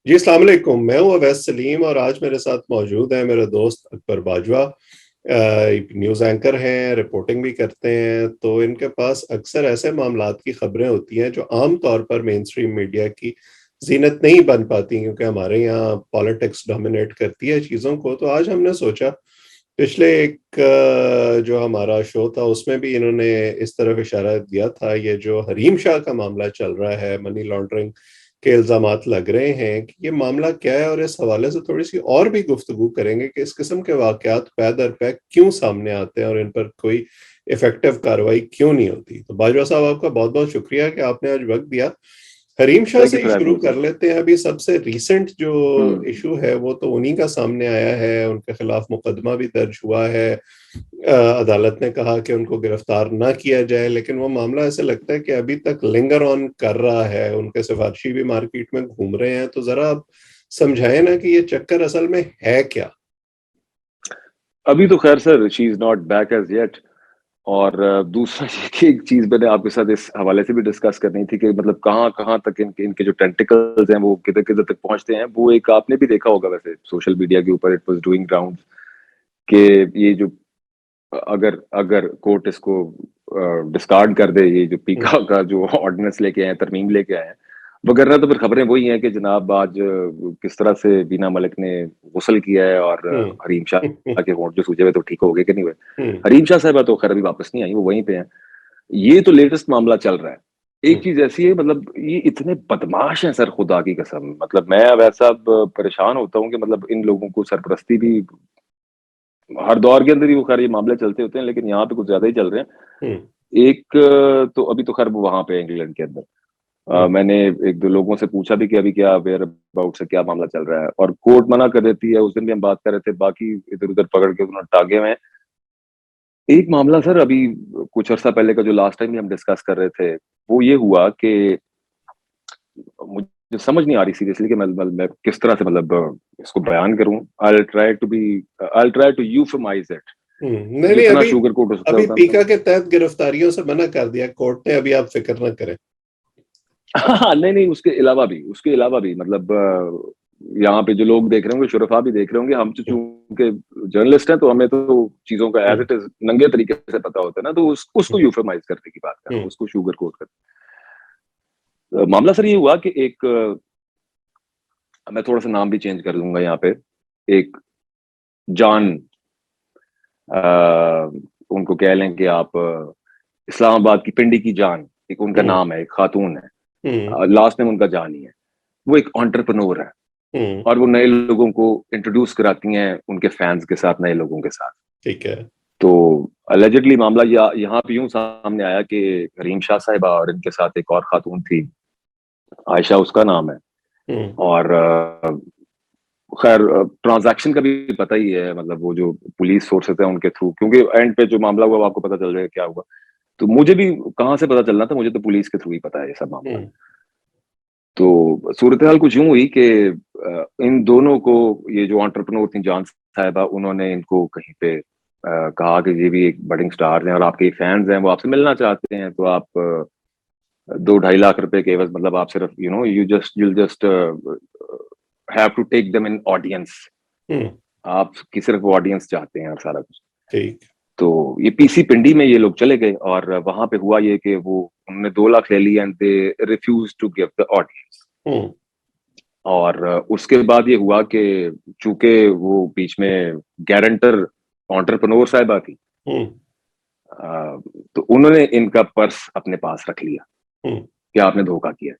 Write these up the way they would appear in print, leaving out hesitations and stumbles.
जी अस्सलाम वालेकुम। मैं हूँ अवैस सलीम और आज मेरे साथ मौजूद है मेरा दोस्त अकबर बाजवा। जी, मेरे साथ मौजूद है मेरे दोस्त अकबर बाजवा। न्यूज़ एंकर हैं, रिपोर्टिंग भी करते हैं, तो इनके पास अक्सर ऐसे मामलात की खबरें होती हैं जो आम तौर पर मेन स्ट्रीम मीडिया की ज़ीनत नहीं बन पाती, क्योंकि हमारे यहाँ पॉलिटिक्स डोमिनेट करती है चीज़ों को। तो आज हमने सोचा, पिछले एक जो हमारा शो था उसमें भी इन्होंने इस तरफ इशारा दिया था, ये जो हरीम शाह का मामला चल रहा है, मनी लॉन्ड्रिंग के इल्जामात लग रहे हैं, कि ये मामला क्या है, और इस हवाले से थोड़ी सी और भी गुफ्तगू करेंगे कि इस किस्म के वाकयात पै दर पै क्यों सामने आते हैं और इन पर कोई इफेक्टिव कार्रवाई क्यों नहीं होती। तो बाजवा साहब, आपका बहुत बहुत शुक्रिया कि आपने आज वक्त दिया। हरीम शाह थैंक से यू ही फॉर शुरू हैविंग कर मी। लेते हैं। अभी सबसे रीसेंट जो हम्म। इशू है वो तो उन्हीं का सामने आया है, उनके खिलाफ मुकदमा भी दर्ज हुआ है। अदालत ने कहा कि उनको गिरफ्तार ना किया जाए, लेकिन वो मामला ऐसे लगता है कि अभी तक लिंगर ऑन कर रहा है। उनके सिफारशी भी मार्केट में घूम रहे हैं। तो जरा आप समझाएं ना कि ये चक्कर असल में है क्या। अभी तो खैर sir, she is not back as yet. और दूसरा ये कि एक चीज मैंने आपके साथ इस हवाले से भी डिस्कस करनी थी कि मतलब कहाँ कहाँ तक इनके इनके जो टेंटिकल्स हैं वो किधर किधर तक पहुंचते हैं। वो एक आपने भी देखा होगा वैसे सोशल मीडिया के ऊपर, इट वाज डूइंग राउंड्स कि ये जो अगर अगर कोर्ट इसको डिस्कार्ड कर दे, ये जो हम्म, पीका का जो ऑर्डिनेंस लेके आए हैं, तरमीम लेके आए हैं, वगैरह, तो फिर खबरें वही हैं कि जनाब आज किस तरह से बीना मलिक ने गुस्ल किया है और हरीम हम्म, शाह के होंठ जो सूजे हुए तो ठीक हो गए कि नहीं हुए। हम्म, हरीम शाह साहब तो खैर अभी वापस नहीं आई, वो वहीं पे हैं। ये तो लेटेस्ट मामला चल रहा है। एक हम्म, चीज ऐसी है, मतलब ये इतने बदमाश हैं सर, खुदा की कसम। मतलब मैं वैसा अब परेशान होता हूँ कि मतलब इन लोगों को सरपरस्ती भी हर दौर के अंदर ही वो खैर ये मामले चलते होते हैं, लेकिन यहाँ पे कुछ ज्यादा ही चल रहे हम्म, हैं। एक तो अभी तो खैर वो वहां पे है, इंग्लैंड के अंदर। हम्म, मैंने एक दो लोगों से पूछा भी कि अभी क्या वेयर अबाउट से क्या मामला चल रहा है, और कोर्ट मना कर देती है। उस दिन भी हम बात कर रहे थे, बाकी इधर उधर पकड़ के उन्होंने टागे हुए हैं। एक मामला सर अभी कुछ अर्सा पहले का जो लास्ट टाइम भी हम डिस्कस कर रहे थे, वो ये हुआ कि मुझे समझ नहीं आ रही सीरियसली कि मैं किस तरह से मतलब इसको बयान करूं। I try to euphemise it. नहीं नहीं, जितना अभी शुगर कोट हो सकता है अभी उतना। पीका के तहत गिरफ्तारियों से मना कर दिया कोर्ट ने। अभी आप फिक्र ना करें। हाँ, नहीं नहीं, उसके अलावा भी मतलब यहाँ पे जो लोग देख रहे होंगे, शुरफा भी देख रहे होंगे। हम तो हम्म, चूंकि जर्नलिस्ट हैं तो हमें तो चीजों का एज हम्म, इट इज नंगे तरीके से पता होता है ना, तो उसको हम्म, यूफेमाइज करने की बात कर रहा हूँ, हम्म, उसको शुगर कोट कर। मामला सर ये हुआ कि एक मैं थोड़ा सा नाम भी चेंज कर दूंगा यहाँ पे। एक जान, अ, उनको कह लें कि आप इस्लामाबाद की पिंडी की जान, एक उनका हम्म, नाम है, एक खातून हम्म, है, लास्ट नेम उनका जान ही है। वो एक एंटरप्रेन्योर है, हम्म, और वो नए लोगों को इंट्रोड्यूस कराती हैं उनके फैंस के साथ, नए लोगों के साथ। ठीक है। तो अलेजिडली मामला यहाँ पे यूं सामने आया कि करीम शाह साहिबा और इनके साथ एक और खातून थी, आयशा उसका नाम है। हम्म, और खैर ट्रांजैक्शन का भी पता ही है, मतलब वो जो पुलिस सोर्सेस है उनके थ्रू, क्योंकि एंड पे जो मामला हुआ वो आपको पता चल जाएगा क्या हुआ। तो मुझे भी कहाँ से पता चलना था, मुझे तो पुलिस के थ्रू ही पता है ये सब मामला। हम्म, तो सूरत हाल कुछ यूं हुई कि इन दोनों को, ये जो एंटरप्रेन्योर थी जान साहिबा, उन्होंने इनको कहीं पे कहा कि ये भी एक बडिंग स्टार हैं और आपके फैंस हैं, वो आपसे मिलना चाहते हैं, तो आप 2-2.5 लाख रुपए के एवज, मतलब आप सिर्फ you'll just have to take them in audience. Hmm, आप की सिर्फ ऑडियंस चाहते हैं और सारा कुछ। ठीक। तो ये पीसी पिंडी में ये लोग चले गए, और वहां पे हुआ ये कि वो उन्होंने 2 लाख ले लिया and they refuse to give the audience. Hmm, और उसके बाद ये हुआ कि चूंकि वो बीच में गारंटर एंटरप्रेन्योर साहिबा थी, हम्म, तो उन्होंने इनका पर्स अपने पास रख लिया हम्म, कि आपने धोखा किया।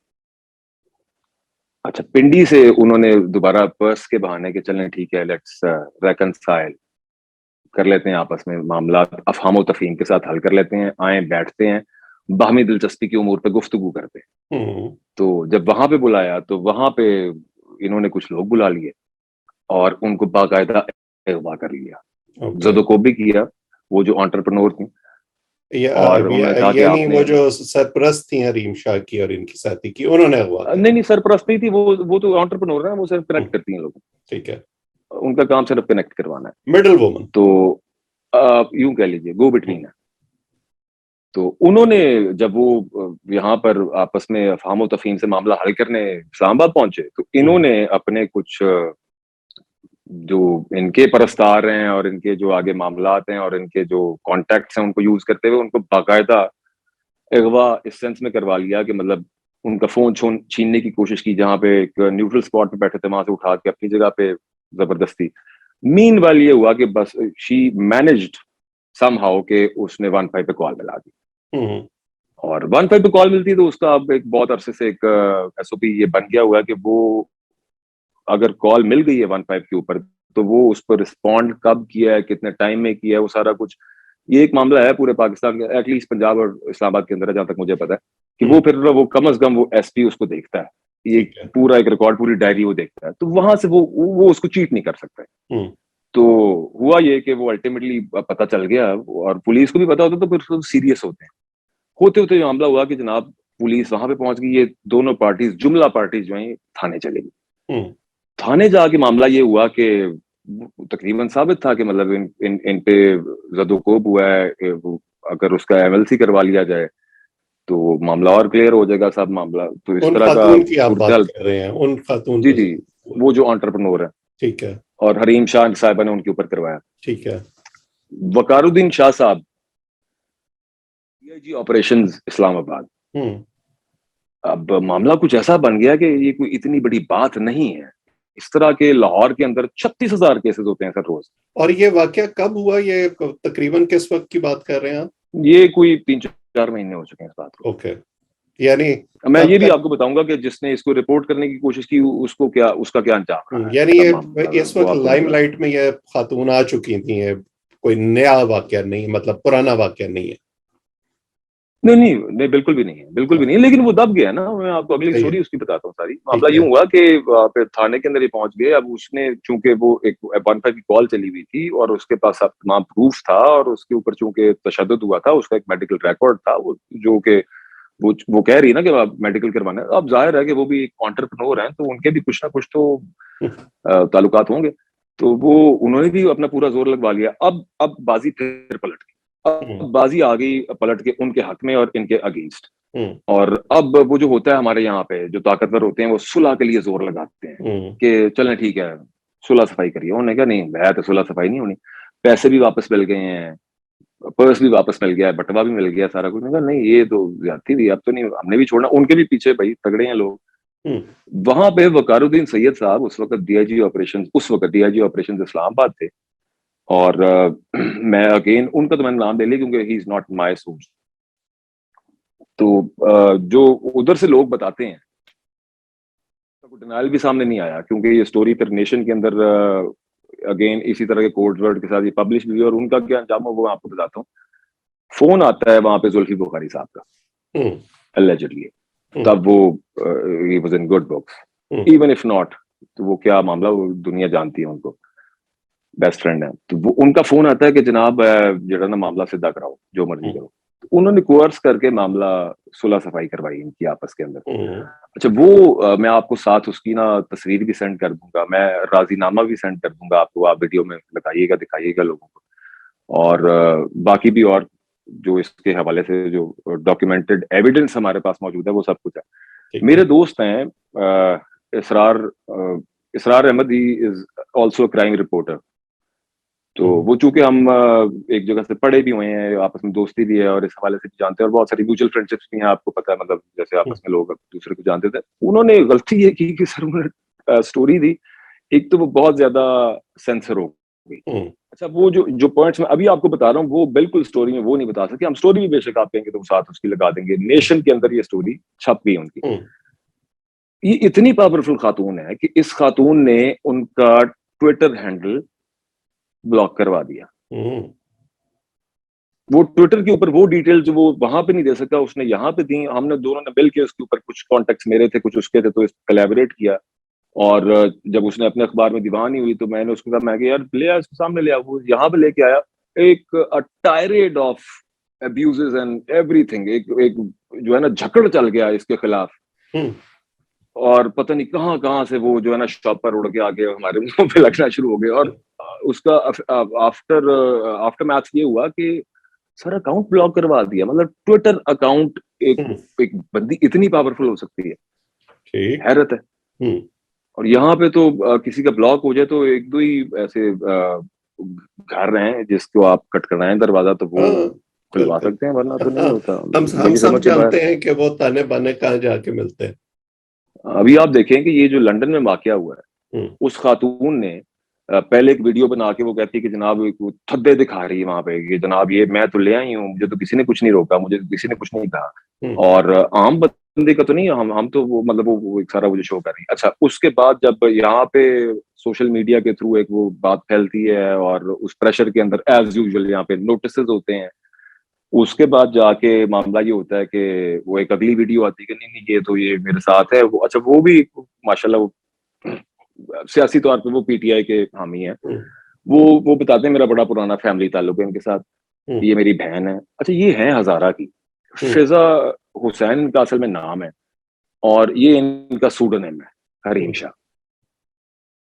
अच्छा, पिंडी से उन्होंने दोबारा पर्स के बहाने के चलें ठीक है, लेट्स रेकनसाइल कर लेते हैं आपस में, मामला अफहाम तफहीम के साथ हल कर लेते हैं, आए बैठते हैं, बाहमी दिलचस्पी की उमूर पे गुफ्तगू करते हैं। हम्म, तो जब वहां पे बुलाया तो वहां पे इन्होंने कुछ लोग बुला लिए और उनको बाकायदा अगवा कर लिया, ओके। जदोकोबी किया, वो जो एंटरप्रेन्योर थी। और उन्होंने कहा कि यानी आपने वो जो सरपरस्त थी हरीम शाह की और इनकी साथी की, उन्होंने अगवा कर नहीं नहीं, लिया। सरपरस्त नहीं थी, वो तो एंटरप्रेन्योर है, वो सिर्फ हम्म, कनेक्ट करती हैं लोगों ठीक है। को, उनका काम सिर्फ कनेक्ट करवाना है। Middle woman. तो आप यूं कह लीजिए गो हम्म, बिटवीन है। तो उन्होंने जब वो यहाँ पर आपस में अफहाम और तफहीम से मामला हल करने इस्लामाबाद पहुंचे, तो इन्होंने अपने कुछ जो इनके परस्तार हैं और इनके जो आगे मामलात हैं और इनके जो कॉन्टैक्ट्स हैं उनको यूज करते हुए उनको बाकायदा अगवा इस सेंस में करवा लिया कि मतलब उनका फोन छीनने की कोशिश की, जहाँ पे एक न्यूट्रल स्पॉट पे बैठे थे वहां से उठा के अपनी जगह पे जबरदस्ती। मीन वाल ये हुआ कि बस शी मैनेज्ड समहाउ के उसने 15 पे कॉल मिला दी, और 15 पे कॉल मिलती है तो उसका अब एक बहुत अरसे से एक एसओपी ये बन गया हुआ है कि वो अगर कॉल मिल गई है 15 के ऊपर तो वो उस पर रिस्पॉन्ड कब किया है, कितने टाइम में किया है, वो सारा कुछ, ये एक मामला है पूरे पाकिस्तान के, एटलीस्ट पंजाब और इस्लामाबाद के अंदर है जहां तक मुझे पता है कि वो फिर वो कम अज कम वो एसपी उसको देखता है, ये पूरा एक रिकॉर्ड, पूरी डायरी वो देखता है, तो वहां से वो उसको चीट नहीं कर सकता। तो हुआ ये कि वो अल्टीमेटली पता चल गया और पुलिस को भी पता होता तो फिर सीरियस होते होते मामला हुआ कि जनाब पुलिस वहां पे पहुंच गई, ये दोनों पार्टीज, जुमला पार्टीज जो है थाने चले गई। थाने जाके मामला ये हुआ कि तकरीबन साबित था कि मतलब इन पे जदोकोब हुआ है, अगर उसका एमएलसी करवा लिया जाए तो मामला और क्लियर हो जाएगा सब मामला। तो इस तरह का खातून की आप बात कर रहे हैं, उन खातून जी जी, वो जो एंटरप्रेन्योर है, ठीक है, और हरीम शाह साहिबा ने उनके ऊपर करवाया, ठीक है। वकारुद्दीन शाह साहब, डीआईजी ऑपरेशंस इस्लामाबाद। अब मामला कुछ ऐसा बन गया कि ये कोई इतनी बड़ी बात नहीं है, इस तरह के लाहौर के अंदर 36,000 केसेस होते हैं सर रोज। और ये वाकया कब हुआ, ये तकरीबन किस वक्त की बात कर रहे हैं आप? ये कोई 3-4 महीने हो चुके हैं इस बात को। ओके, यानी मैं ये भी आपको बताऊंगा कि जिसने इसको रिपोर्ट करने की कोशिश की उसको क्या, उसका क्या अंजाम रहा है। यानी ये इस वक्त लाइमलाइट में ये खातून आ चुकी थी, ये कोई नया वाकया नहीं, मतलब पुराना वाकया नहीं है। नहीं, बिल्कुल भी नहीं है, बिल्कुल भी नहीं है, लेकिन वो दब गया ना। मैं आपको अगली स्टोरी उसकी बताता हूँ सारी। मामला यूं हुआ कि फिर थाने के अंदर ही पहुंच गए। अब उसने, चूंकि वो एक 15 की कॉल चली हुई थी और उसके पास अब तमाम प्रूफ था और उसके ऊपर चूंकि तशद्दुद हुआ था, उसका एक मेडिकल रिकॉर्ड था, वो जो कि वो कह रही है ना कि आप मेडिकल करवाना है। अब जाहिर है कि वो भी एक एंटरप्रेन्योर हैं, तो उनके भी कुछ ना कुछ तो ताल्लुकात होंगे, तो वो उन्होंने भी अपना पूरा जोर लगवा लिया। अब बाजी फिर पलट गई, अब बाजी आ गई पलट के उनके हक में और इनके अगेंस्ट। और अब वो जो होता है हमारे यहाँ पे, जो ताकतवर होते हैं वो सुलह के लिए जोर लगाते हैं कि चलें ठीक है सुलह सफाई करिए। उन्होंने कहा नहीं भैया, तो सुलह सफाई नहीं होनी, पैसे भी वापस मिल गए हैं, पर्स भी वापस मिल गया है, बटवा भी मिल गया, सारा कुछ। कहा नहीं ये तो ज्यादती थी, अब तो नहीं, हमने भी छोड़ना। उनके भी पीछे भाई तगड़े हैं लोग। वहां पे वकारुद्दीन सैयद साहब उस वक्त डीआईजी ऑपरेशन इस्लामाबाद थे। और मैं अगेन उनका तो मैंने नाम ले लिया क्योंकि he is not my source. तो जो उधर से लोग बताते हैं, डिनाइल भी सामने नहीं आया क्योंकि ये स्टोरी फिर नेशन के अंदर अगेन इसी तरह के कोड वर्ड के साथ ये पब्लिश भी हुई। और उनका क्या अंजाम हो वो मैं आपको बताता हूँ। फोन आता है वहां पे जुल्फी बुखारी साहब का, allegedly, तब वो he was in good books, even if not, तो वो क्या मामला, वो दुनिया जानती है उनको, बेस्ट फ्रेंड है। तो वो उनका फोन आता है कि जनाब जरा ना मामला सीधा कराओ, जो मर्जी करो। तो उन्होंने कोर्स करके मामला सुलह सफाई करवाई इनकी आपस के अंदर। अच्छा, वो मैं आपको साथ उसकी ना तस्वीर भी सेंड कर दूंगा, मैं राजीनामा भी सेंड कर दूंगा आपको, आप वीडियो में लगाइएगा, दिखाइएगा लोगों को। और बाकी भी और जो इसके हवाले से जो डॉक्यूमेंटेड एविडेंस हमारे पास मौजूद है वो सब कुछ है। मेरे दोस्त हैं Israr Ahmed, he is also crime reporter. तो वो चूंकि हम एक जगह से पढ़े भी हुए हैं, आपस में दोस्ती भी है और इस हवाले से भी जानते हैं, और बहुत सारी म्यूचुअल फ्रेंडशिप्स भी हैं, आपको पता है, मतलब जैसे आपस में लोग दूसरे को जानते थे। उन्होंने गलती ये की कि सर उन्होंने स्टोरी दी, एक तो वो बहुत ज्यादा सेंसर हो गई। अच्छा, वो जो पॉइंट्स मैं अभी आपको बता रहा हूँ वो बिल्कुल स्टोरी में वो नहीं बता सकते हम। स्टोरी भी बेशक आप कहेंगे तो साथ उसकी लगा देंगे, नेशन के अंदर ये स्टोरी छप गई उनकी। ये इतनी पावरफुल खातून है कि इस खातून ने उनका ट्विटर हैंडल ब्लॉक करवा दिया। वो ट्विटर के ऊपर वो डिटेल्स वो वहां पे नहीं दे सकता, उसने यहाँ पे दी। हमने दोनों ने मिलकर उसके ऊपर, कुछ कॉन्टेक्ट्स मेरे थे कुछ उसके थे, तो कोलैबोरेट किया। और जब उसने अपने अखबार में दीवानी हुई तो मैंने उसको कहा, मैं यार ले आया, उसके सामने ले आया। वो यहाँ पे लेके आया एक tired of abuses and everything, एक जो है ना झकड़ चल गया इसके खिलाफ। और पता नहीं कहाँ कहाँ से वो जो है ना शॉप पर उड़ के आके हमारे मुंह पे लगना शुरू हो गया। और उसका आफ्टर मैच ये हुआ कि सर अकाउंट ब्लॉक करवा दिया। मतलब ट्विटर अकाउंट, एक बंदी इतनी पावरफुल हो सकती है, ठीक। हैरत है। और यहाँ पे तो किसी का ब्लॉक हो जाए तो एक दो ही ऐसे घर हैं जिसको आप खटखटाएं दरवाजा तो वो हाँ, खुलवा बिल्कुल। सकते हैं, वरना तो नहीं होता। हम मेरी सब समझ से बाहर। जानते हैं कि वो ताने बाने कहाँ जाके मिलते हैं। अभी आप देखें कि ये जो लंदन में वाकया हुआ है, हम्म, उस खातून ने पहले एक वीडियो बना के वो कहती है कि जनाब वो थब्बे दिखा रही है वहां पे कि जनाब ये मैं तो ले आई हूँ, मुझे तो किसी ने कुछ नहीं रोका, मुझे तो किसी ने कुछ नहीं कहा। हम्म, और आम बंदे का तो नहीं, हम तो वो मतलब वो एक सारा वो जो शो कर रही है। अच्छा, उसके बाद जब यहाँ पे सोशल मीडिया के थ्रू एक वो बात फैलती है और उस प्रेशर के अंदर एज यूजुअल यहाँ पे नोटिस होते हैं, उसके बाद जाके मामला ये होता है कि वो एक अगली वीडियो आती है कि नहीं नहीं ये तो ये मेरे साथ है। वो अच्छा वो भी माशाल्लाह वो सियासी तौर पे वो पीटीआई के हामी हैं। हम्म, वो बताते हैं मेरा बड़ा पुराना फैमिली ताल्लुक है इनके साथ, हम्म, ये मेरी बहन है। अच्छा, ये है हजारा की, हम्म, फिजा हुसैन इनका असल में नाम है, और ये इनका सूडोनेम है हरीम हम्म, शाह।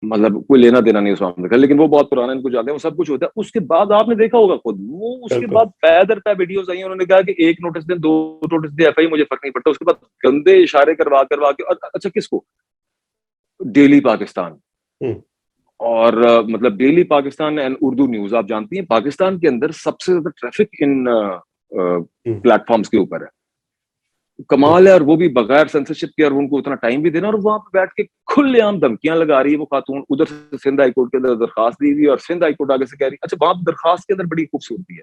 मतलब कोई लेना देना नहीं उस मामले का, लेकिन वो बहुत पुराना, इनको जानते हैं, वो सब कुछ होता है। उसके बाद आपने देखा होगा खुद वो, उसके बिल्कुल। बाद पैदर पे वीडियोस आई, उन्होंने कहा कि एक नोटिस दें, दो नोटिस दे, एफआई मुझे फर्क नहीं पड़ता। उसके बाद गंदे इशारे करवा करवा के, और अच्छा किसको, डेली पाकिस्तान हम्म, और मतलब daily Pakistan and Urdu news, आप जानती हैं पाकिस्तान के अंदर सबसे ज्यादा ट्रैफिक इन हम्म, प्लेटफॉर्म्स के ऊपर है। हम्म, कमाल है। और वो भी बगैर सेंसरशिप के, और उनको उतना टाइम भी देना, और वहां पे बैठ के खुलेआम धमकियां लगा रही है वो खातून। उधर से सिंध हाई कोर्ट के अंदर दरखास्त दी हुई है, और सिंध हाई कोर्ट आगे से कह रही है। अच्छा, वहां पे दरखास्त के अंदर बड़ी खूबसूरती है।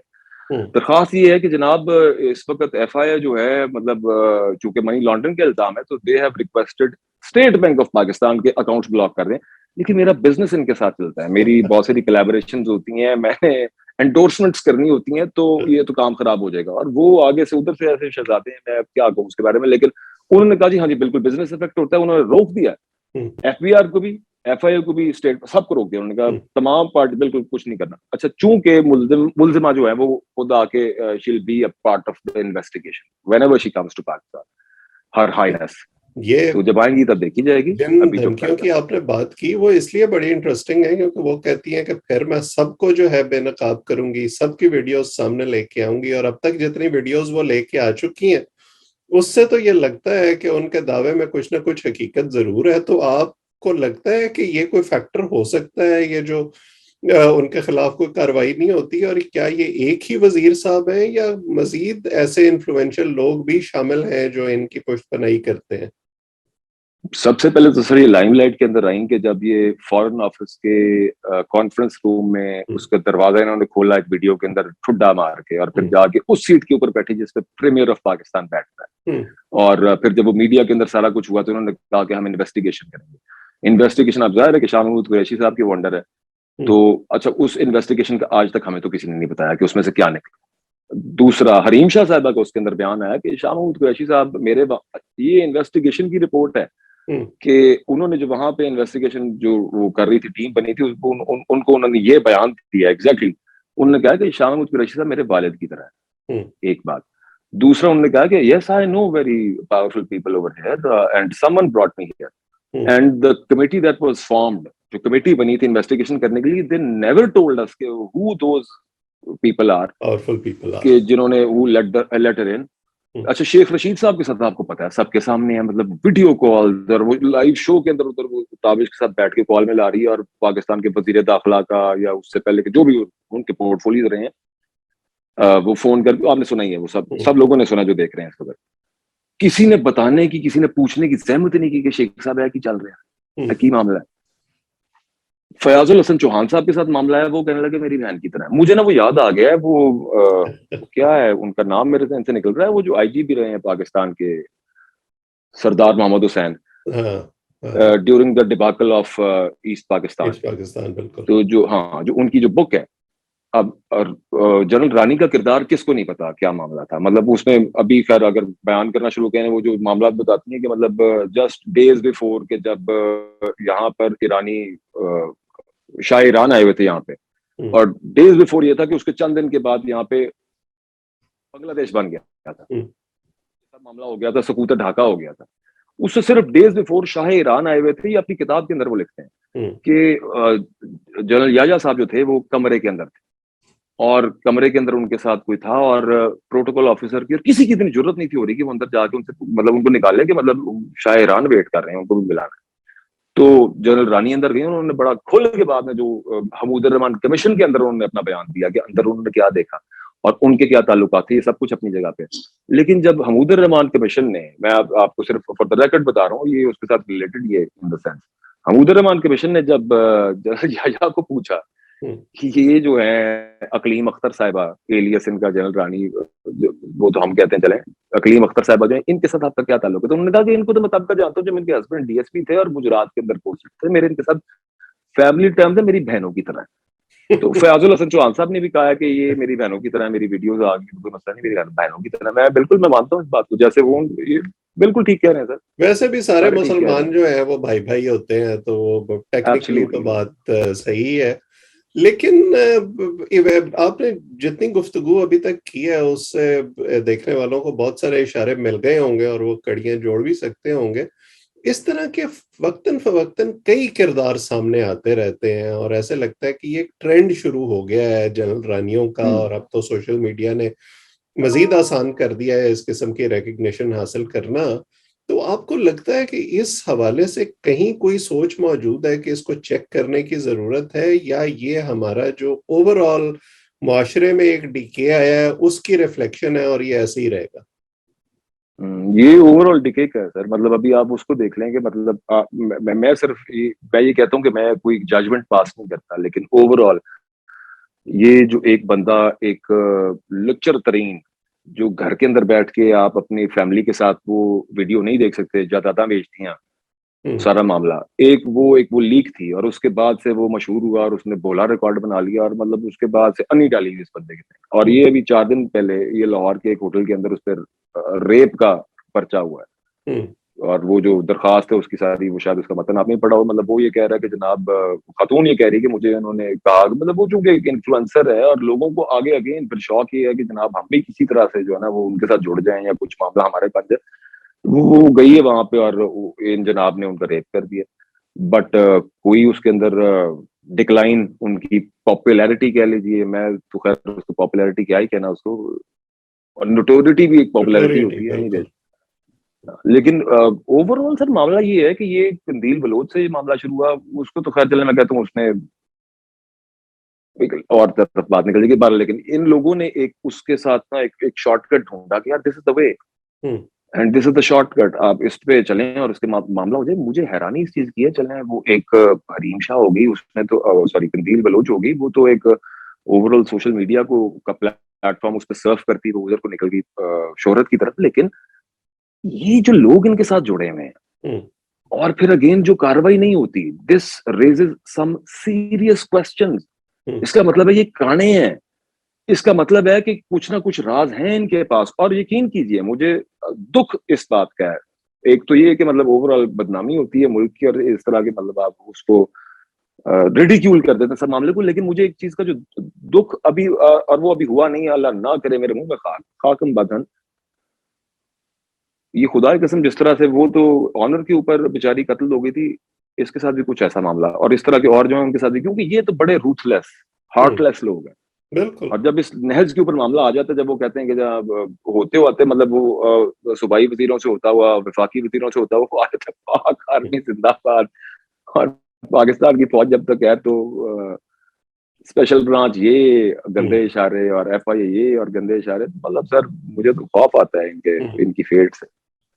हम्म, दरखास्त ये है कि जनाब इस वक्त एफआईआर जो है, मतलब चूंकि मनी लॉन्ड्रिंग के इल्जाम है, तो they have requested state bank of Pakistan के अकाउंट्स ब्लॉक कर दें। लेकिन मेरा बिजनेस इनके साथ चलता है, मेरी बहुत सारी कोलैबोरेशंस होती हैं, मैंने एंडोर्समेंट्स करनी होती हैं, तो ये तो काम खराब हो जाएगा। और वो आगे से उधर से ऐसे शहजादे हैं, मैं अब क्या कहूँ उसके बारे में। लेकिन उन्होंने कहा जी हाँ जी बिल्कुल बिजनेस इफेक्ट होता है। उन्होंने रोक दिया हम्म, एफबीआर को भी, एफआईआर को भी, स्टेट सबको रोक दिया। उन्होंने कहा हम्म, तमाम पार्टी बिल्कुल कुछ नहीं करना। अच्छा, चूंकि मुलजिमा जो है वो खुद आके she'll be a part of the investigation whenever she comes to Pakistan, her highness. ये तो जब आएंगी तब देखी जाएगी, जिन अभी तो धमकियों खैर। की आपने बात की वो इसलिए बड़ी इंटरेस्टिंग है क्योंकि वो कहती हैं कि फिर मैं सबको जो है बेनकाब करूंगी, सबकी वीडियोस सामने लेके आऊंगी, और अब तक जितनी वीडियोस वो लेके आ चुकी हैं उससे तो ये लगता है कि उनके दावे में कुछ ना कुछ हकीकत जरूर है। तो आपको लगता है कि ये कोई फैक्टर हो सकता है ये जो उनके खिलाफ कोई कार्रवाई नहीं होती, और क्या ये एक ही वजीर साहब हैं या मजीद ऐसे इन्फ्लुएंशियल लोग भी शामिल हैं जो इनकी पुष्टपनाही करते हैं? सबसे पहले तो सर ये लाइमलाइट के अंदर आएंगे जब ये फॉरेन ऑफिस के कॉन्फ्रेंस रूम में हम्म, उसका दरवाजा इन्होंने खोला एक वीडियो के अंदर ठुड्डा मार के, और फिर हम्म, जाके उस सीट के ऊपर बैठी जिसपे प्रीमियर ऑफ पाकिस्तान बैठता है। हम्म, और फिर जब वो मीडिया के अंदर सारा कुछ हुआ तो उन्होंने कहा कि हम इन्वेस्टिगेशन करेंगे। इन्वेस्टिगेशन, आप जाहिर है कि शाह महमूद कुरैशी साहब की वो अंडर है। हम्म, तो अच्छा, उस इन्वेस्टिगेशन का आज तक हमें तो किसी ने नहीं बताया कि उसमें से क्या निकला। दूसरा, हरीम शाह साहबा का उसके अंदर बयान आया कि शाह महमूद कुरैशी साहब ये इन्वेस्टिगेशन की रिपोर्ट है हम्म, कि उन्होंने जो वहां पे इन्वेस्टिगेशन जो वो कर रही थी, टीम बनी थी, उसको उनको उन्होंने ये बयान दिया एग्जैक्टली। उन्होंने कहा कि शाह महमूद कुरैशी साहब मेरे वालिद की तरह हम्म, है, एक बात। दूसरा, उन्होंने कहा कि yes I know very powerful people over here and someone brought me here hmm, and the committee that was formed, जो कमेटी बनी थी इन्वेस्टिगेशन करने के लिए, दे नेवर टोल्ड अस के who those people are, powerful people are. कि जिन्होंने who letter इन। अच्छा, शेख रशीद साहब के साथ आपको पता है सबके सामने है, मतलब वीडियो कॉल, उधर वो लाइव शो के अंदर उधर वो ताबिश के साथ बैठ के कॉल में ला रही है, और पाकिस्तान के वजीर दाखिला का या उससे पहले के जो भी उनके पोर्टफोलियो रहे हैं, वो फोन करके, आपने सुना ही है, वो सब सब लोगों ने सुना जो देख रहे हैं इस खबर। किसी ने बताने की, किसी ने पूछने की जहमत नहीं की कि शेख साहब है कि चल रहे हैं, की मामला है। फयाजुल हसन चौहान साहब के साथ मामला है, वो कहने लगे मेरी बहन की तरह है। मुझे ना वो याद आ गया है, वो क्या है उनका नाम, मेरे से निकल रहा है, वो जो आईजी भी रहे हैं पाकिस्तान के, सरदार मोहम्मद हुसैन, हाँ, हाँ, during the डिबाकल of east Pakistan. East Pakistan, बिल्कुल। तो जो, हाँ, जो उनकी जो बुक है, अब जनरल रानी का किरदार किसको नहीं पता क्या मामला था। मतलब उसमें अभी खैर अगर बयान करना शुरू करें, वो जो मामला बताती हैं कि मतलब जस्ट डेज बिफोर के जब यहाँ पर ईरानी शाह ईरान आए हुए थे यहाँ पे, हम्म, और डेज बिफोर ये था कि उसके चंद दिन के बाद यहाँ पे बांग्लादेश बन गया था, हम्म, सब मामला हो गया था, सकूतर ढाका हो गया था। उससे सिर्फ डेज बिफोर शाह ईरान आए हुए थे। ये अपनी किताब के अंदर वो लिखते हैं हम्म, कि जनरल याया साहब जो थे वो कमरे के अंदर थे, और कमरे के अंदर उनके साथ कोई था, और प्रोटोकॉल ऑफिसर की और किसी की इतनी जरूरत नहीं थी हो रही कि वो अंदर जाके उनसे मतलब उनको निकाले, कि मतलब शाह ईरान वेट कर रहे हैं, उनको भी मिलाना है। तो जनरल रानी अंदर गई, उन्होंने बड़ा खुल के बाद में जो हमीद रहमान कमीशन के अंदर उन्होंने अपना बयान दिया कि अंदर उन्होंने क्या देखा और उनके क्या ताल्लुकात थे, ये सब कुछ अपनी जगह पे। लेकिन जब हमीद रहमान कमीशन ने, मैं आपको सिर्फ फॉर द रिकॉर्ड बता रहा हूँ, ये उसके साथ रिलेटेड, ये in the sense, Hamid Rahman commission ने जब याया को पूछा हम्म, कि ये जो है अकलीम अख्तर साहिबा, एलियस इनका जनरल रानी, वो तो हम कहते हैं चले, अकलीम अख्तर साहिबा जो है, इनके साथ आपका क्या ताल्लुक है? तो उन्होंने कहा कि इनको तो मैं तब का जानता हूँ जब इनके हस्बैंड डीएसपी थे और गुजरात के अंदर पोस्टेड थे, मेरे इनके साथ फैमिली टर्म्स है, मेरी बहनों की तरह। तो फयाजुल हसन चौहान साहब ने भी कहा है कि ये मेरी बहनों की तरह है, मेरी वीडियोज आ गई, कोई मसला नहीं, मेरी बहनों की तरह। मैं मानता हूँ इस बात को, जैसे वो ये बिल्कुल ठीक कह रहे हैं सर, वैसे भी सारे सारे ठीक कह रहे मुसलमान हैं। जो है वो भाई भाई होते हैं, तो वो टेक्निकली तो एब्सोल्युटली। बात सही है। लेकिन आपने जितनी गुफ्तगू अभी तक की है उससे देखने वालों को बहुत सारे इशारे मिल गए होंगे और वो कड़ियां जोड़ भी सकते होंगे। इस तरह के वक्तन फवक्तन कई किरदार सामने आते रहते हैं और ऐसे लगता है कि ये एक ट्रेंड शुरू हो गया है जनरल रानियों का, और अब तो सोशल मीडिया ने मजीद आसान कर दिया है इस किस्म की रिकग्निशन हासिल करना। तो आपको लगता है कि इस हवाले से कहीं कोई सोच मौजूद है कि इसको चेक करने की जरूरत है, या ये हमारा जो ओवरऑल मुआशरे में एक डीके आया है उसकी रिफ्लेक्शन है और ये ऐसे ही रहेगा? ये ओवरऑल डिके का है सर। मतलब अभी आप उसको देख लेंगे, मतलब मैं सिर्फ मैं ये कहता हूँ कि मैं कोई जजमेंट पास नहीं करता, लेकिन ओवरऑल ये जो एक बंदा, एक लुच्चर तरीन, जो घर के अंदर बैठ के आप अपनी फैमिली के साथ वो वीडियो नहीं देख सकते, जायदादा बेचती हैं, हम्म, सारा मामला, एक वो लीक थी, और उसके बाद से वो मशहूर हुआ और उसने बोला रिकॉर्ड बना लिया, और मतलब उसके बाद से अन्नी डाली हुई इस बंदे के। और हम्म, ये अभी 4 दिन पहले ये लाहौर के एक होटल के अंदर उस पर रेप का पर्चा हुआ है। हम्म, और वो जो दरखास्त है उसकी सारी, वो शायद उसका मतन आपने पढ़ा हो, मतलब वो ये कह रहा है कि जनाब, खातून ये कह रही है कि मुझे उन्होंने कहा, मतलब वो चूंकि एक इन्फ्लुएंसर है और लोगों को आगे अगेन फिर शौक ये है कि जनाब हम भी किसी तरह से जो है ना वो उनके साथ जुड़ जाएं या कुछ मामला हमारे पास जाए। वो गई है वहां पे और इन जनाब ने उनका रेप कर दिया। बट कोई उसके अंदर डिक्लाइन, उनकी पॉपुलैरिटी कह लीजिए, मैं तो खैर उसको पॉपुलैरिटी क्या ही कहना उसको, और नोटोरिटी भी एक पॉपुलैरिटी नोटोरिटी होती है नहीं। बिल्कुल। लेकिन ओवरऑल सर मामला ये है कि ये कंदील बलोच से ये मामला शुरू हुआ, उसको तो खैर चले मैं कहता हूँ उसने एक और तरफ बात निकल जाएगी बार, लेकिन इन लोगों ने एक उसके साथ ना एक शॉर्टकट ढूंढा कि यार this is the way hmm, and this is the shortcut, आप इस पे चलें और इसके मामला हो जाए। मुझे हैरानी इस चीज की है, चलें वो एक हरीम शाह होगी, उसने तो सॉरी कंदील बलोच होगी, वो तो एक ओवरऑल सोशल मीडिया को का प्लेटफॉर्म उस पर सर्व करती, वो उधर को निकल गई शोहरत की तरफ। लेकिन ये जो लोग इनके साथ जुड़े हुए हैं हम्म, और फिर अगेन जो कार्रवाई नहीं होती, this raises some serious questions. Hmm, इसका मतलब है ये काने हैं, इसका मतलब है कि कुछ ना कुछ राज हैं इनके पास। और यकीन कीजिए मुझे दुख इस बात का है, एक तो ये कि मतलब ओवरऑल बदनामी होती है मुल्क की, और इस तरह के मतलब आप उसको रिडिक्यूल कर देते हैं सब मामले को। लेकिन मुझे एक चीज का जो दुख अभी और वो अभी हुआ नहीं है, अल्लाह ना करे मेरे मुंह में खाकम बदन, ये खुदा की कसम, जिस तरह से वो तो ऑनर के ऊपर बेचारी कत्ल हो गई थी, इसके साथ भी कुछ ऐसा मामला, और इस तरह के और जो है उनके साथ भी, क्योंकि ये तो बड़े रूथलेस हम्म, हार्टलेस लोग हैं। बिल्कुल। और जब इस नहज के ऊपर मामला आ जाता है, जब वो कहते हैं कि जब होते होते मतलब वो सूबाई वजीरों से होता हुआ, वफाकी वजीरों से होता हुआ, वो आ जाता है पाक आर्मी जिंदाबाद, और पाकिस्तान की फौज जब तक है तो स्पेशल ब्रांच ये हम्म, गंदे इशारे, और एफआई ये और गंदे इशारे। मतलब सर मुझे तो खौफ आता है इनके हम्म, इनकी फेट से।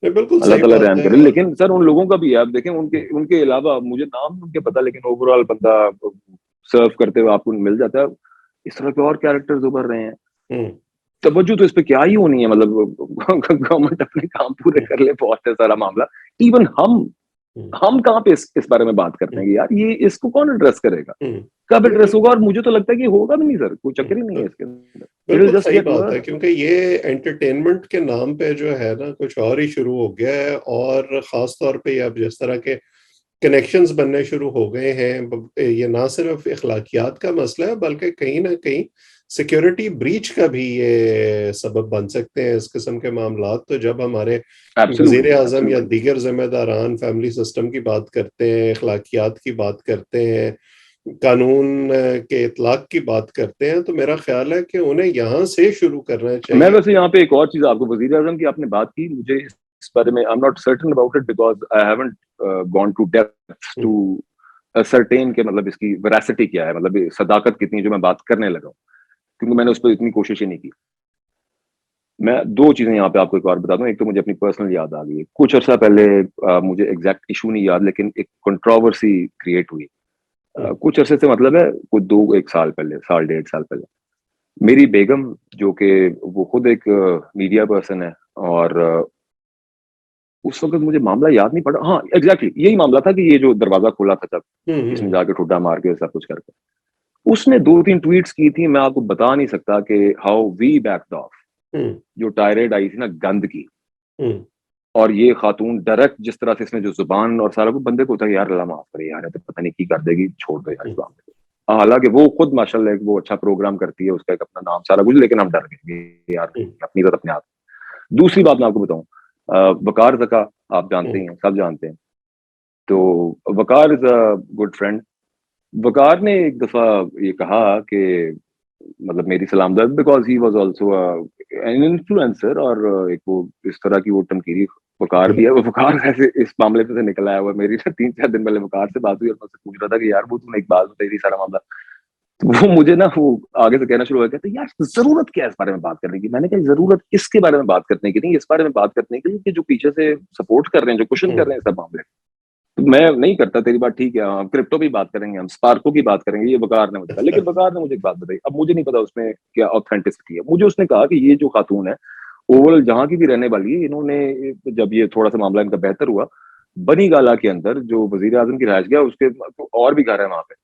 ये बिल्कुल अल्लाह सही ताला बात रहम है। करे। और लेकिन सर उन लोगों का भी है, आप देखें, उनके उनके अलावा मुझे नाम उनके पता, लेकिन ओवरऑल बंदा सर्व करते हुए आपको मिल जाता है। इस तरह के और कैरेक्टर्स उभर रहे हैं। हम्म, तवज्जो तो इस पे क्या ही होनी है, मतलब गवर्नमेंट अपने काम पूरे हम्म, कर ले, बहुत है सारा मामला। इवन हम्म, हम कहाँ पे इस बारे में बात करते हैं कि यार ये इसको कौन एड्रेस करेगा, हम्म, कब नहीं एड्रेस होगा? बिल्कुल। और मुझे तो लगता है कि होगा भी नहीं सर, कोई चक्कर ही नहीं है हम्म, इसके अंदर, इट विल बिल्कुल जस्ट सही गेट बात है, वर्स। क्योंकि ये एंटरटेनमेंट के नाम पे जो है ना कुछ और ही शुरू हो गया है। और खास तौर पे अब जिस तरह के कनेक्शंस बनने शुरू हो गए हैं, ये ना सिर्फ इखलाकियात का मसला है बल्कि कहीं ना कहीं सिक्योरिटी ब्रीच का भी ये सबब बन सकते हैं इस किस्म के मामलात। तो जब हमारे वजीर एब्सोल्युटली आजम या एब्सोल्युटली। दीगर जिम्मेदारान फैमिली सिस्टम की बात करते हैं, इखलाकियात की बात करते हैं, कानून के इतलाक की बात करते हैं, तो मेरा ख्याल है कि उन्हें यहाँ से शुरू करना चाहिए। मैं वैसे यहाँ पे एक और चीज आपको, वजीर आजम की आपने बात की, मुझे इस बारे में I am not certain about it because I haven't gone to depth to certain के मतलब इसकी वेरासिटी क्या है, मतलब सदाकत कितनी जो मैं बात करने लगा हूँ, क्योंकि मैंने उस पर इतनी कोशिश ही नहीं की। मैं दो चीजें यहाँ पे आपको एक और बता दूं। एक तो मुझे अपनी पर्सनल याद आ गई है, कुछ अर्सा पहले मुझे एग्जैक्ट इशू नहीं याद, लेकिन एक कंट्रोवर्सी क्रिएट हुई कुछ अरसे से, मतलब है कुछ 1 साल पहले, साल 1.5 साल पहले। मेरी बेगम, जो कि वो खुद एक मीडिया पर्सन है, और उस वक्त मुझे मामला याद नहीं पड़ा, हाँ एग्जैक्टली यही मामला था कि ये जो दरवाजा खोला था जब इसने जाके ठुड्डा मार के सब कुछ करके, उसने 2-3 ट्वीट्स की थी। मैं आपको बता नहीं सकता कि हाउ वी बैक्ड ऑफ। जो टायरेड आई थी ना गंद की, और ये खातून डायरेक्ट जिस तरह से इसने जो जुबान और सारा, को बंदे को होता है यार अल्लाह माफ करे यार, तो पता नहीं की कर देगी, छोड़ दो यार इस मामले को। हालांकि वो खुद माशाल्लाह वो अच्छा प्रोग्राम करती है, उसका एक अपना नाम सारा कुछ, लेकिन हम डर गए यार, अपनी इज्जत अपने आप। दूसरी बात मैं आपको बताऊं, वकार ज़का आप जानते हैं, सब जानते हैं। तो वकार इज अ गुड फ्रेंड। वकार ने एक दफा ये कहा कि मतलब मेरी सलामत, because he was also an influencer, और एक वो इस तरह की वो टंकीरी वकार भी है। वो वकार ऐसे इस मामले से निकल आया हुआ। मेरी ना 3-4 दिन पहले वकार से बात हुई और मैं उससे पूछ रहा था कि यार वो तूने एक बात बताई थी सारा मामला, तो वो मुझे ना वो आगे से कहना शुरू हो गया, कहते यार जरूरत क्या है इस बारे में बात करने की। मैंने कहा जरूरत इसके बारे में बात करने की नहीं, इस बारे में बात करने के लिए कि जो पीछे से सपोर्ट कर रहे हैं, जो क्वेश्चन कर रहे हैं सब मामले। तो मैं नहीं करता, तेरी बात ठीक है, हम क्रिप्टो भी बात करेंगे, हम स्पार्को की बात करेंगे, ये वकार ने मुझे कहा। लेकिन वकार ने मुझे एक बात बताई, अब मुझे नहीं पता उसमें क्या ऑथेंटिसिटी है। मुझे उसने कहा कि ये जो खातून है ओवरऑल जहां की भी रहने वाली है, इन्होंने जब ये थोड़ा सा मामला इनका बेहतर हुआ, बनी गाला के अंदर जो वजीर आजम की रहायश गया उसके तो और भी घर है वहां पे,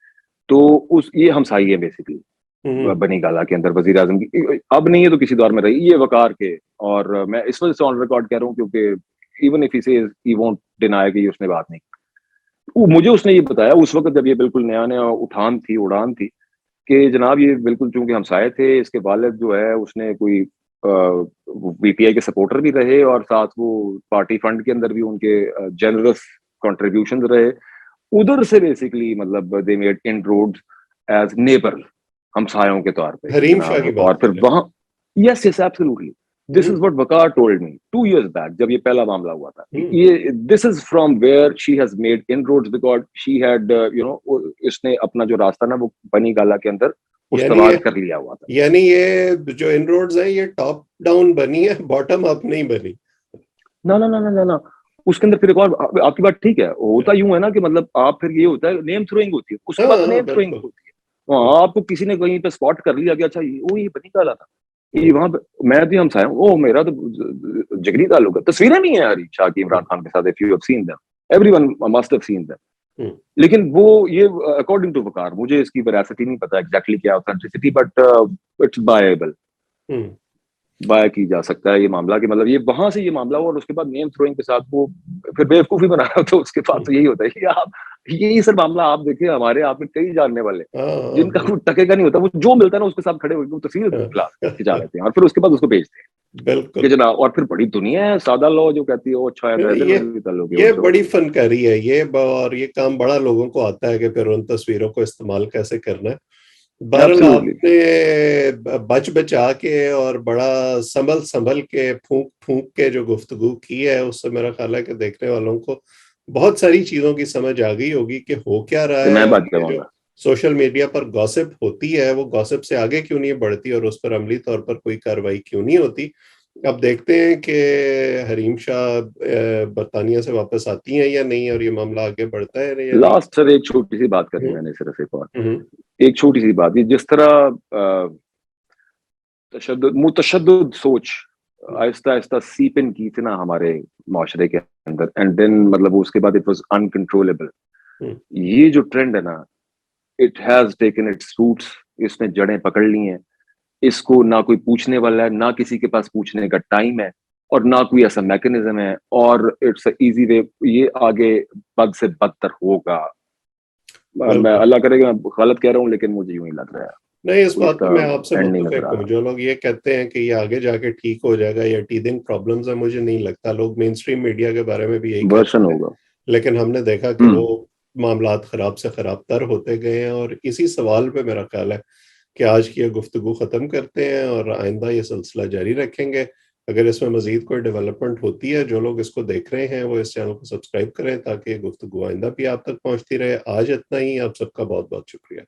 तो उस ये हमसाई है बेसिकली बनी गाला के अंदर वजीर आजम की। अब नहीं है तो किसी दौर में रही ये वकार के। और मैं इस वजह से ऑन रिकॉर्ड कह रहा हूँ क्योंकि even if he won't deny कि उसने बात नहीं, मुझे उसने ये बताया उस वक्त जब ये बिल्कुल नया नया उड़ान थी, कि जनाब ये बिल्कुल चूंकि हमसाए थे, इसके वालिद जो है उसने कोई वीपीआई के सपोर्टर भी रहे, और साथ वो पार्टी फंड के अंदर भी उनके जेनरस कंट्रीब्यूशन रहे। उधर से बेसिकली मतलब they made inroads as neighbour, हमसायों के तौर पे हरीम शाह की जनाब। बात और फिर कर रहे वहां, yes yes absolutely, this is हैं। What Waqar told me 2 years back जब ये पहला मामला हुआ था। ये this is from where she has made inroads, because she had इसने अपना जो रास्ता ना वो बनी गाला के अंदर उस्तवार कर लिया हुआ था। यानी ये जो इनरोड्स है ये टॉप डाउन बनी है, बॉटम अप नहीं बनी। ना ना ना ना ना ना, उसके अंदर फिर एक और आपकी बात ठीक है, होता यूं है ना कि मतलब आप फिर ये होता है नेम थ्रोइंग होती है, उसके बाद हाँ हाँ नेम थ्रोइंग बिल्कुल। होती है। वहाँ आपको किसी ने कहीं पे स्पॉट कर लिया कि अच्छा वो ये बनी गाला था, ये वहां पे मैं भी हमसाया हूँ, ओ मेरा तो जिगरी ताल्लुक है। तस्वीरें भी हैं हरी शाह की इमरान खान के साथ, if you have seen them, everyone must have seen them. लेकिन वो ये अकॉर्डिंग टू वकार, मुझे इसकी वेरासिटी नहीं पता एग्जैक्टली क्या ऑथेंटिसिटी, बट इट्स बायबल, बाय की जा सकता है ये मामला, कि मतलब ये वहां से ये मामला हुआ और उसके बाद नेम थ्रोइंग के साथ वो फिर बेवकूफी बना रहा था। उसके बाद तो यही होता है कि आप यही सर मामला आप देखिए, हमारे आप में कई जानने वाले जिनका कुछ टकेगा नहीं होता, वो जो मिलता है ना उसके साथ खड़े होकर तस्वीर खिंचा लेते हैं और फिर उसके बाद उसको भेजते हैं बिल्कुल। कि जनाब। और फिर बड़ी दुनिया है सादा लो जो कहती है वो अच्छा है, ये बड़ी फनकारी है ये, और ये काम बड़ा लोगों को आता है कि फिर उन तस्वीरों को इस्तेमाल कैसे करना है। बहरहाल आपने बच बचा के और बड़ा संभल संभल के फूंक फूंक के जो गुफ्तगू की है, उससे मेरा ख्याल है कि देखने वालों को बहुत सारी चीजों की समझ आ गई होगी कि हो क्या रहा है, और ये जो सोशल मीडिया पर गॉसिप होती है वो गॉसिप से आगे क्यों नहीं बढ़ती और उस पर अमली तौर पर कोई कार्रवाई क्यों नहीं होती। अब देखते हैं कि हरीम शाह बरतानिया से वापस आती हैं या नहीं, और ये मामला आगे बढ़ता है या नहीं। लास्ट सर एक छोटी सी बात करनी मैंने, सिर्फ एक और एक छोटी सी बात, ये जिस तरह मुतशद्दुद सोच आहिस्ता आहिस्ता सीप इन की थी ना हमारे माशरे के अंदर, एंड देन मतलब उसके बाद इट वाज अनकंट्रोलेबल। ये जो ट्रेंड है ना, it has taken its roots, इसने जड़ें पकड़ ली हैं। इसको ना कोई पूछने वाला है, ना किसी के पास पूछने का टाइम है, और ना कोई ऐसा मैकेनिज्म है, और इट्स इजी वे, ये आगे बद से बदतर होगा। मैं अल्लाह करेगा गलत कह रहा हूँ, लेकिन मुझे यूं ही लग रहा है। नहीं, इस बात पे मैं आपसे एंड नहीं नजर मुत्तफिक आ हूँ। रहा। जो लोग ये कहते हैं कि ये आगे जाके ठीक हो जाएगा या टीदिंग प्रॉब्लम्स है, मुझे नहीं लगता। लोग मेन स्ट्रीम मीडिया के बारे में भी यही वर्षन कहते हैं, होगा। लेकिन हमने देखा कि वो मामलात खराब से खराब तर होते गए हैं। और इसी सवाल पे मेरा ख्याल है कि आज की ये गुफ्तगू ख़त्म करते हैं और आइंदा ये सिलसिला जारी रखेंगे। अगर इसमें मज़ीद कोई डेवलपमेंट होती है, जो लोग इसको देख रहे हैं वो इस चैनल को सब्सक्राइब करें ताकि ये गुफ्तगू आइंदा भी आप तक पहुंचती रहे। आज इतना ही, आप सबका बहुत बहुत शुक्रिया।